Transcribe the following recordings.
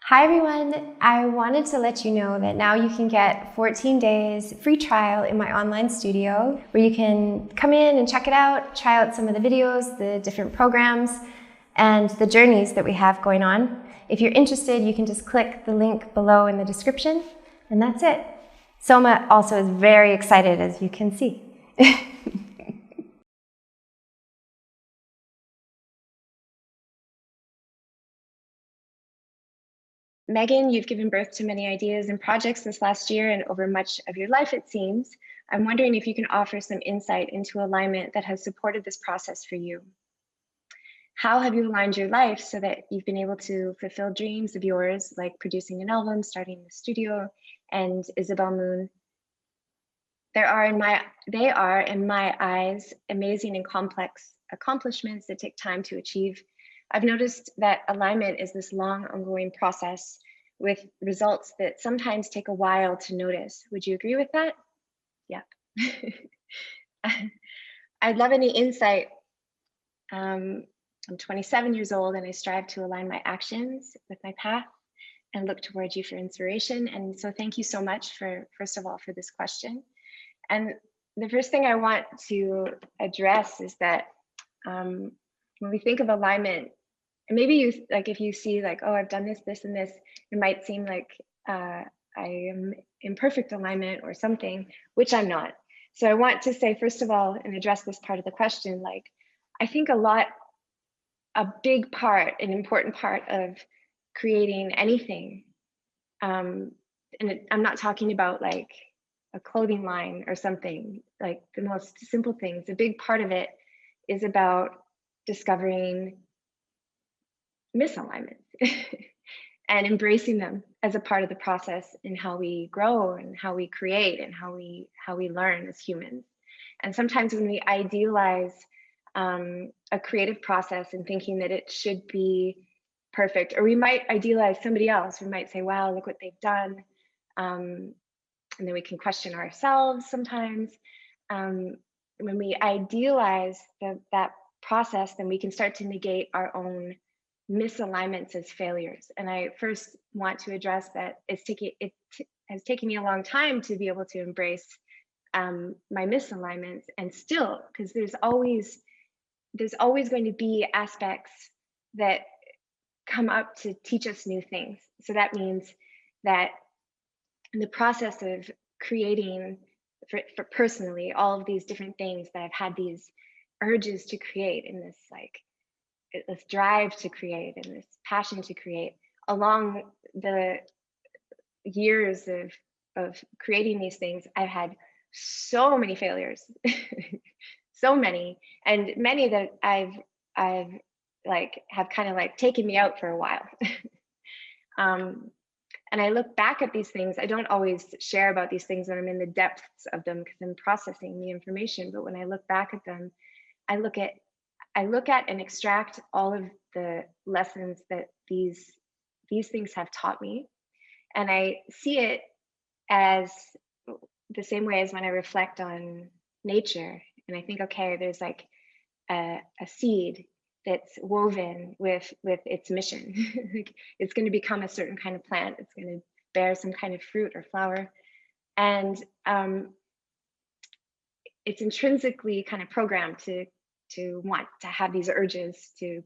Hi everyone, I wanted to let you know that now you can get 14 days free trial in my online studio where you can come in and check it out, try out some of the videos, the different programs, and the journeys that we have going on. If you're interested, you can just click the link below in the description, and that's it. Soma also is very excited, as you can see. Meghan, you've given birth to many ideas and projects this last year and over much of your life, it seems. I'm wondering if you can offer some insight into alignment that has supported this process for you. How have you aligned your life so that you've been able to fulfill dreams of yours, like producing an album, starting the studio, and Isabel Moon? They are, in my eyes, amazing and complex accomplishments that take time to achieve. I've noticed that alignment is this long, ongoing process with results that sometimes take a while to notice. Would you agree with that? Yep. I'd love any insight. I'm 27 years old and I strive to align my actions with my path and look towards you for inspiration. And so thank you so much for, first of all, for this question. And the first thing I want to address is that when we think of alignment, and maybe you like if you see like, oh, I've done this, this, and this, it might seem like I am in perfect alignment or something, which I'm not. So I want to say, first of all, and address this part of the question, like I think a big part, an important part of creating anything, and I'm not talking about like a clothing line or something, like the most simple things. A big part of it is about discovering misalignments and embracing them as a part of the process in how we grow and how we create and how we learn as humans. And sometimes when we idealize a creative process and thinking that it should be perfect, or we might idealize somebody else, we might say, wow, look what they've done. And then we can question ourselves sometimes. When we idealize that process, then we can start to negate our own misalignments as failures. And I first want to address that it has taken me a long time to be able to embrace my misalignments, and still, because there's always going to be aspects that come up to teach us new things. So that means that in the process of creating for personally all of these different things that I've had these urges to create in this like this drive to create and this passion to create along the years of creating these things, I've had so many failures, so many, and many that I've like have kind of like taken me out for a while. And I look back at these things. I don't always share about these things when I'm in the depths of them because I'm processing the information. But when I look back at them, I look at and extract all of the lessons that these things have taught me. And I see it as the same way as when I reflect on nature. And I think, okay, there's like a seed that's woven with its mission. Like it's going to become a certain kind of plant. It's going to bear some kind of fruit or flower. And it's intrinsically kind of programmed to want to have these urges to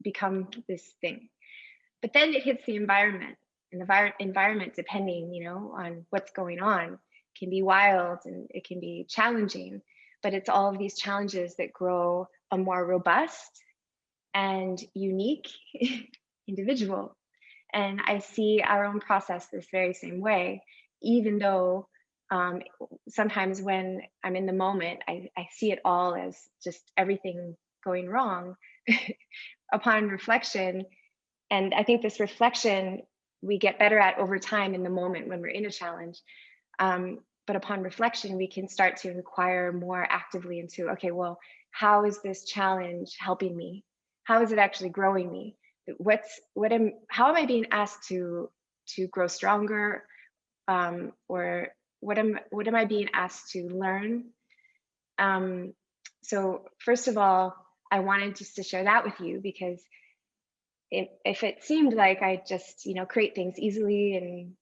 become this thing. But then it hits the environment, and the environment, depending, on what's going on, can be wild and it can be challenging. But it's all of these challenges that grow a more robust and unique individual. And I see our own process this very same way, even though sometimes when I'm in the moment, I see it all as just everything going wrong. Upon reflection, and I think this reflection we get better at over time in the moment when we're in a challenge. But upon reflection, we can start to inquire more actively into, okay, well, how is this challenge helping me? How is it actually growing me? How am I being asked to grow stronger? Or what am I being asked to learn? So first of all, I wanted just to share that with you because if it seemed like I just, create things easily and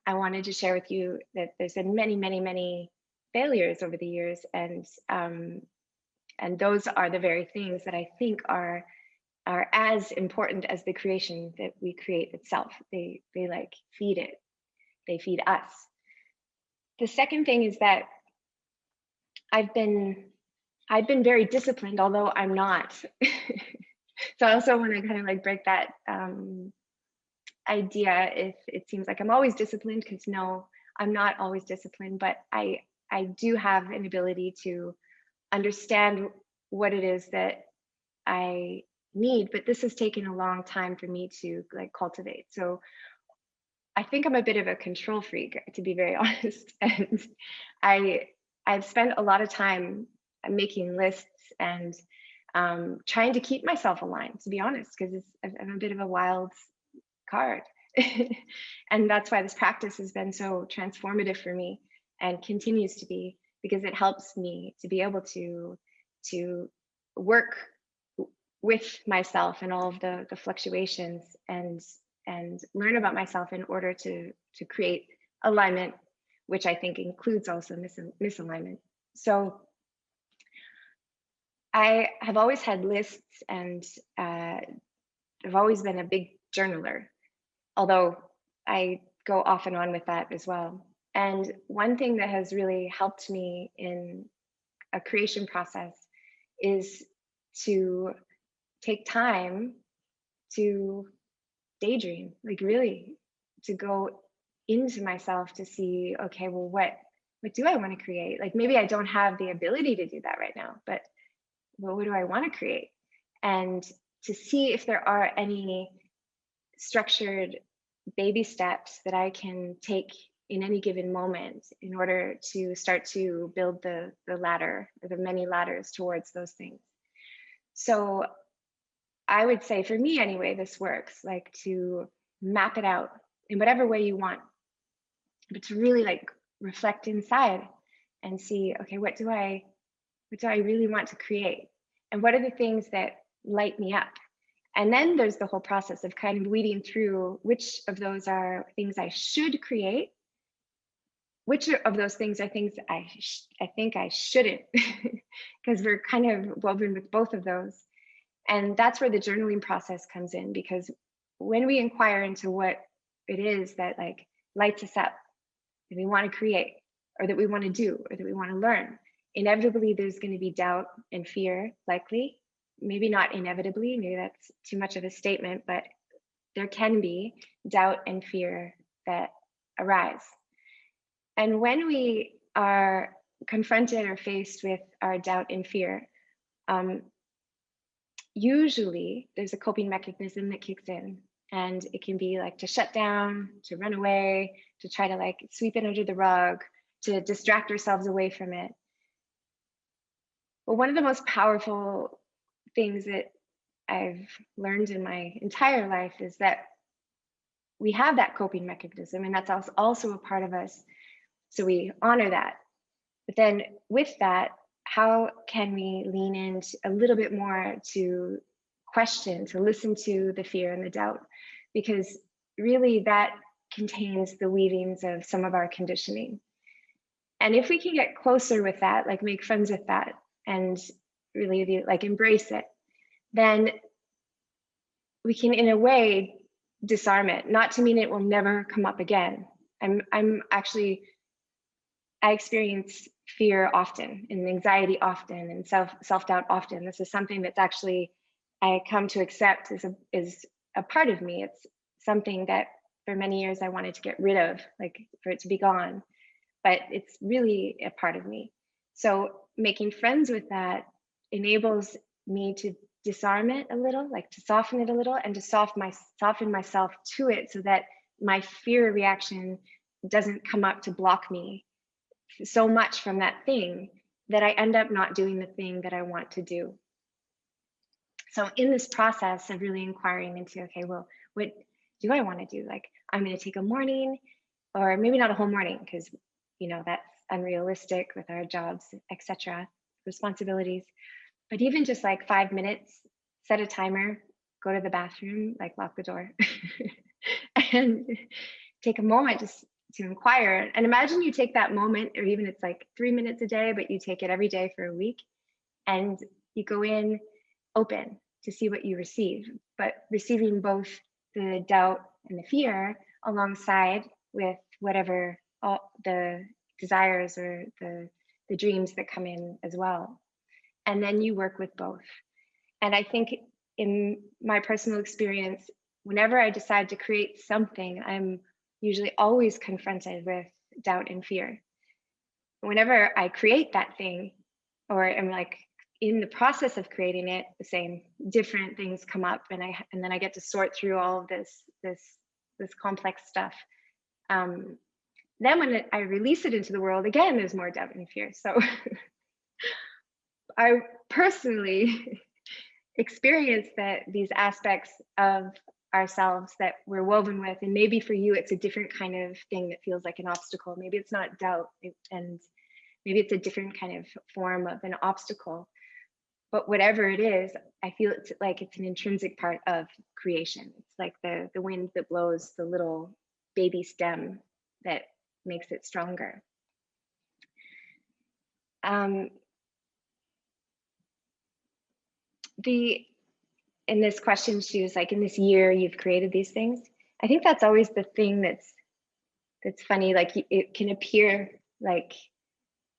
I wanted to share with you that there's been many, many, many failures over the years, and those are the very things that I think are as important as the creation that we create itself. They like feed it. They feed us. The second thing is that I've been I've been very disciplined, although I'm not. So I also want to kind of like break that idea if it seems like I'm always disciplined, because no, I'm not always disciplined, but I do have an ability to understand what it is that I need, but this has taken a long time for me to like cultivate. So I think I'm a bit of a control freak, to be very honest. And I I've spent a lot of time making lists and trying to keep myself aligned, to be honest, because I'm a bit of a wild card. And that's why this practice has been so transformative for me and continues to be, because it helps me to be able to work with myself and all of the fluctuations, and learn about myself in order to create alignment, which I think includes also misalignment. So I have always had lists, and I've always been a big journaler, although I go off and on with that as well. And one thing that has really helped me in a creation process is to take time to daydream, like really to go into myself to see, okay, well, what do I want to create? Like maybe I don't have the ability to do that right now, but what do I want to create? And to see if there are any structured baby steps that I can take in any given moment in order to start to build the ladder, or the many ladders towards those things. So I would say for me anyway, this works, like to map it out in whatever way you want, but to really like reflect inside and see, okay, what do I really want to create? And what are the things that light me up? And then there's the whole process of kind of weeding through which of those are things I should create, which of those things are things I think I shouldn't, because we're kind of woven with both of those. And that's where the journaling process comes in, because when we inquire into what it is that like lights us up, that we want to create, or that we want to do, or that we want to learn, inevitably there's going to be doubt and fear, likely. Maybe not inevitably, maybe that's too much of a statement, but there can be doubt and fear that arise. And when we are confronted or faced with our doubt and fear, usually there's a coping mechanism that kicks in, and it can be like to shut down, to run away, to try to like sweep it under the rug, to distract ourselves away from it. But one of the most powerful things that I've learned in my entire life is that we have that coping mechanism, and that's also a part of us. So we honor that. But then with that, how can we lean in a little bit more to question, to listen to the fear and the doubt? Because really that contains the weavings of some of our conditioning. And if we can get closer with that, like make friends with that, and really like embrace it, then we can in a way disarm it, not to mean it will never come up again. I'm actually, I experience fear often, and anxiety often, and self-doubt often. This is something that's actually I come to accept is a part of me. It's something that for many years I wanted to get rid of, like for it to be gone, but it's really a part of me. So making friends with that enables me to disarm it a little, like to soften it a little, and to soften myself to it, so that my fear reaction doesn't come up to block me so much from that thing that I end up not doing the thing that I want to do. So in this process of really inquiring into, okay, well, what do I want to do? Like, I'm going to take a morning, or maybe not a whole morning, because that's unrealistic with our jobs, etc., responsibilities. But even just like 5 minutes, set a timer, go to the bathroom, like lock the door, and take a moment just to inquire. And imagine you take that moment, or even it's like 3 minutes a day, but you take it every day for a week, and you go in open to see what you receive, but receiving both the doubt and the fear alongside with whatever all the desires or the dreams that come in as well. And then you work with both. And I think in my personal experience, whenever I decide to create something, I'm usually always confronted with doubt and fear. Whenever I create that thing, or am like in the process of creating it, the same different things come up, and then I get to sort through all of this complex stuff. Then when I release it into the world, again, there's more doubt and fear. So I personally experience that these aspects of ourselves that we're woven with, and maybe for you it's a different kind of thing that feels like an obstacle. Maybe it's not doubt, and maybe it's a different kind of form of an obstacle. But whatever it is, I feel it's like it's an intrinsic part of creation. It's like the wind that blows the little baby stem that makes it stronger. In this question, she was like, in this year you've created these things. I think that's always the thing that's funny. Like it can appear like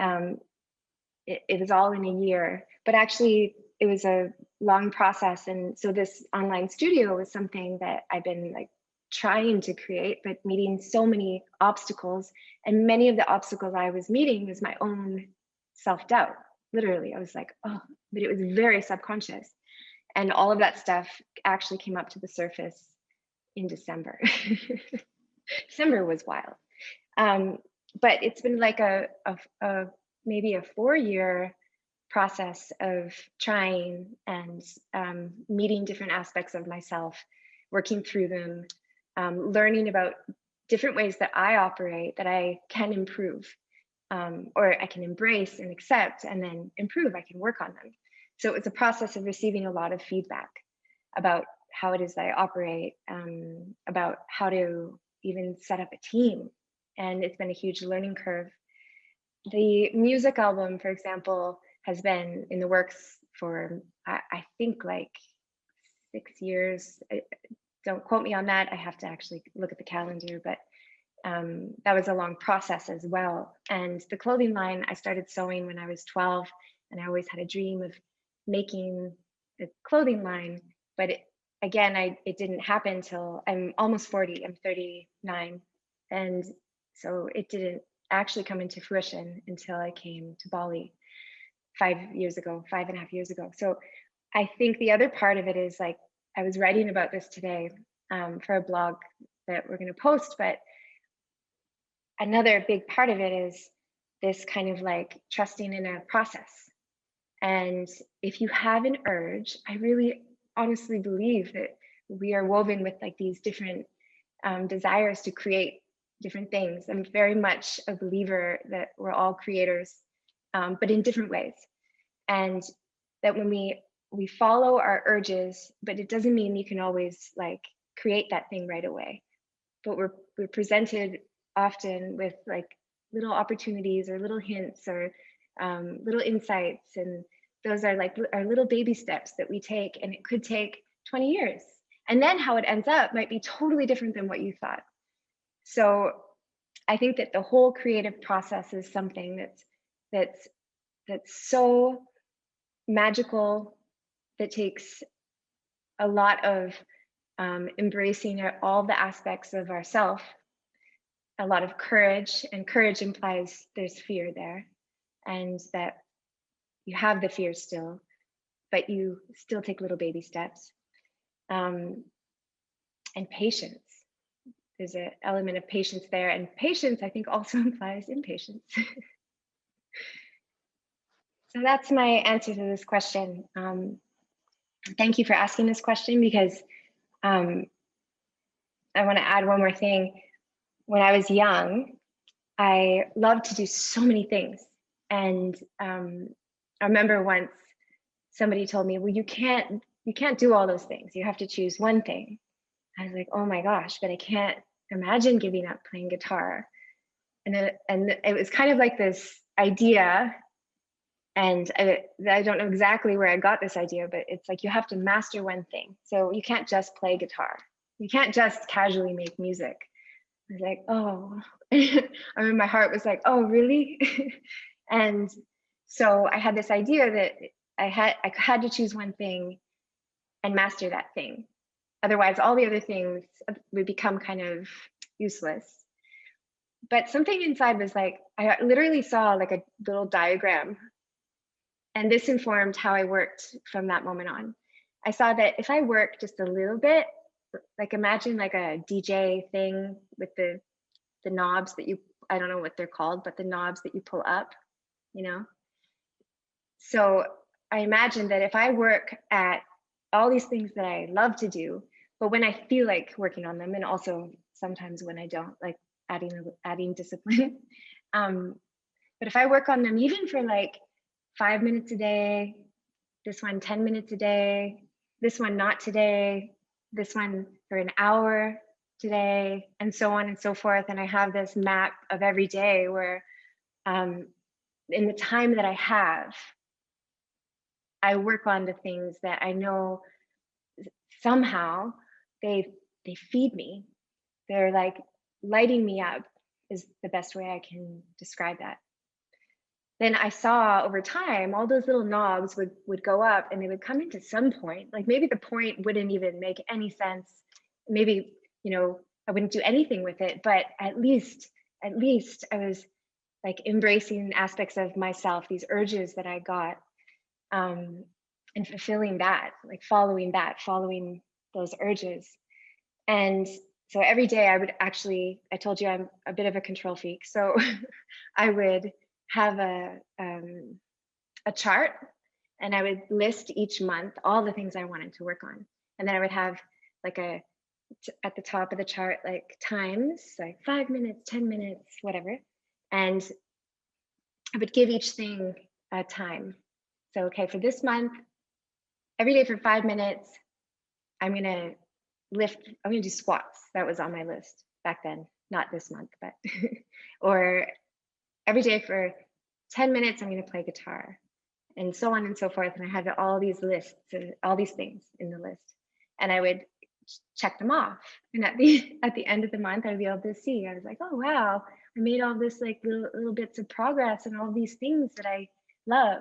it was all in a year, but actually it was a long process. And so this online studio was something that I've been like trying to create, but meeting so many obstacles. And many of the obstacles I was meeting was my own self-doubt. Literally, I was like, oh, but it was very subconscious. And all of that stuff actually came up to the surface in December. December was wild. But it's been like maybe a 4-year process of trying and meeting different aspects of myself, working through them, learning about different ways that I operate that I can improve, or I can embrace and accept and then improve. I can work on them. So it's a process of receiving a lot of feedback about how it is that I operate, about how to even set up a team. And it's been a huge learning curve. The music album, for example, has been in the works for, I think, like 6 years. Don't quote me on that. I have to actually look at the calendar, but that was a long process as well. And the clothing line, I started sewing when I was 12, and I always had a dream of making a clothing line, but it didn't happen till I'm almost 40. I'm 39, and so it didn't actually come into fruition until I came to Bali 5.5 years ago. So I think the other part of it is, like, I was writing about this today for a blog that we're going to post, but another big part of it is this kind of like trusting in a process. And if you have an urge, I really honestly believe that we are woven with like these different desires to create different things. I'm very much a believer that we're all creators, but in different ways. And that when we follow our urges, but it doesn't mean you can always like create that thing right away. But we're presented often with like little opportunities or little hints or little insights, and those are like our little baby steps that we take, and it could take 20 years, and then how it ends up might be totally different than what you thought. So I think that the whole creative process is something that's so magical, that takes a lot of embracing all the aspects of ourself, a lot of courage, and courage implies there's fear there, and that you have the fear still, but you still take little baby steps. And patience. There's an element of patience there, and patience, I think, also implies impatience. So that's my answer to this question. Thank you for asking this question, because I want to add one more thing. When I was young, I loved to do so many things. And I remember once somebody told me, well, you can't you can't do all those things. You have to choose one thing. I was like, oh my gosh, but I can't imagine giving up playing guitar. And it was kind of like this idea. And I don't know exactly where I got this idea, but it's like you have to master one thing. So you can't just play guitar. You can't just casually make music. I was like, oh, I mean, my heart was like, oh, really? And so I had this idea that I had to choose one thing and master that thing. Otherwise, all the other things would become kind of useless. But something inside was like, I literally saw like a little diagram. And this informed how I worked from that moment on. I saw that if I work just a little bit, like imagine like a DJ thing with the knobs that you, I don't know what they're called, but the knobs that you pull up, you know? So I imagined that if I work at all these things that I love to do, but when I feel like working on them, and also sometimes when I don't, like adding discipline. But if I work on them even for like 5 minutes a day, this one 10 minutes a day, this one not today, this one for an hour today, and so on and so forth. And I have this map of every day where in the time that I have, I work on the things that I know somehow they feed me. They're like lighting me up is the best way I can describe that. Then I saw over time, all those little knobs would go up and they would come into some point. Like maybe the point wouldn't even make any sense. Maybe, you know, I wouldn't do anything with it, but at least I was like embracing aspects of myself, these urges that I got, and fulfilling that, like following those urges. And so every day I would actually, I told you I'm a bit of a control freak. So I would have a chart, and I would list each month all the things I wanted to work on. And then I would have like at the top of the chart, like times, like 5 minutes, 10 minutes, whatever. And I would give each thing a time. So, okay, for this month, every day for 5 minutes, I'm gonna do squats. That was on my list back then, not this month, but, or every day for 10 minutes, I'm gonna play guitar, and so on and so forth. And I had all these lists and all these things in the list, and I would check them off. And at the end of the month, I'd be able to see, I was like, oh, wow, I made all this like little bits of progress and all these things that I love.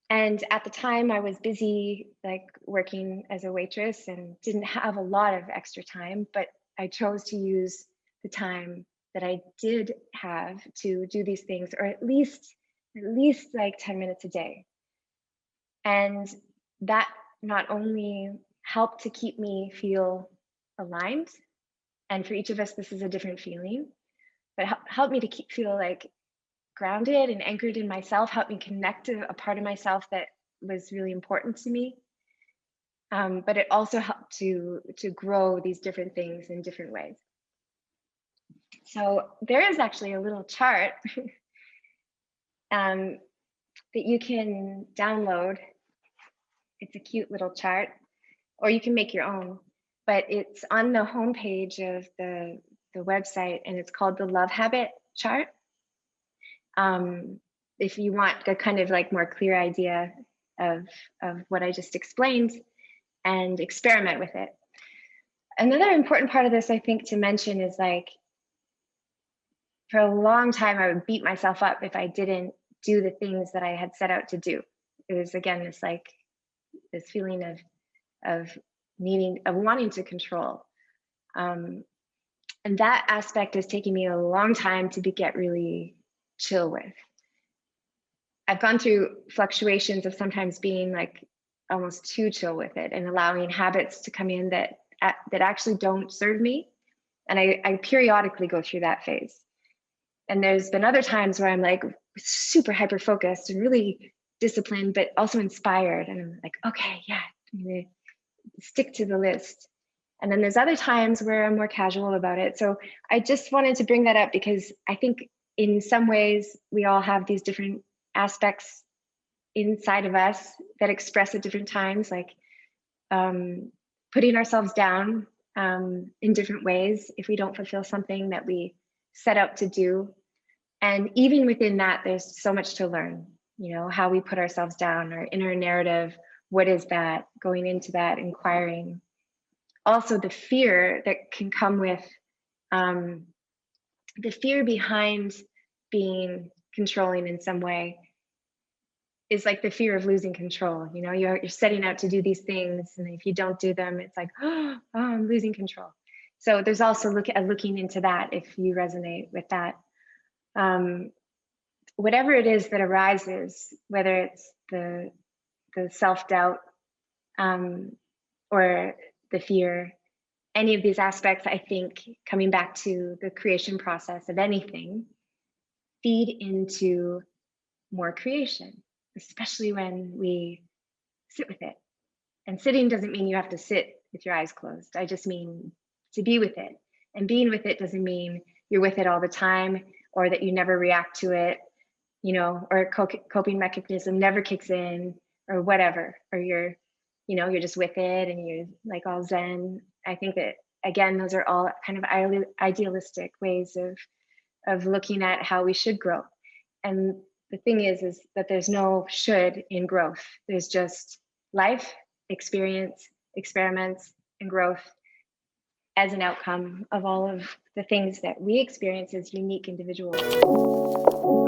And at the time I was busy like working as a waitress and didn't have a lot of extra time, but I chose to use the time that I did have to do these things, or at least like 10 minutes a day. And that not only helped to keep me feel aligned, and for each of us this is a different feeling, but helped me to feel like grounded and anchored in myself, helped me connect to a part of myself that was really important to me. But it also helped to grow these different things in different ways. So there is actually a little chart that you can download. It's a cute little chart, or you can make your own, but it's on the homepage of the website, and it's called the Love Habit Chart. If you want a kind of like more clear idea of what I just explained, and experiment with it. Another important part of this, I think, to mention is like, for a long time, I would beat myself up if I didn't do the things that I had set out to do. It was, again, this feeling of wanting to control. And that aspect is taking me a long time to get really chill with. I've gone through fluctuations of sometimes being like almost too chill with it, and allowing habits to come in that actually don't serve me. And I periodically go through that phase. And there's been other times where I'm like super hyper focused and really disciplined, but also inspired. And I'm like, okay, yeah, I'm gonna stick to the list. And then there's other times where I'm more casual about it. So I just wanted to bring that up because I think in some ways we all have these different aspects inside of us that express at different times. Like putting ourselves down in different ways if we don't fulfill something that we set out to do. And even within that, there's so much to learn, how we put ourselves down, our inner narrative. What is that? Going into that, inquiring. Also, the fear that can come with the fear behind being controlling in some way is like the fear of losing control. You're setting out to do these things, and if you don't do them, it's like, oh, I'm losing control. So there's also looking into that if you resonate with that. Whatever it is that arises, whether it's the self-doubt or the fear, any of these aspects, I think, coming back to the creation process of anything, feed into more creation, especially when we sit with it. And sitting doesn't mean you have to sit with your eyes closed. I just mean to be with it. And being with it doesn't mean you're with it all the time, or that you never react to it, or a coping mechanism never kicks in, or whatever, or you're just with it and you're like all zen. I think that, again, those are all kind of idealistic ways of looking at how we should grow. And the thing is that there's no should in growth. There's just life, experience, experiments, and growth as an outcome of all of the things that we experience as unique individuals.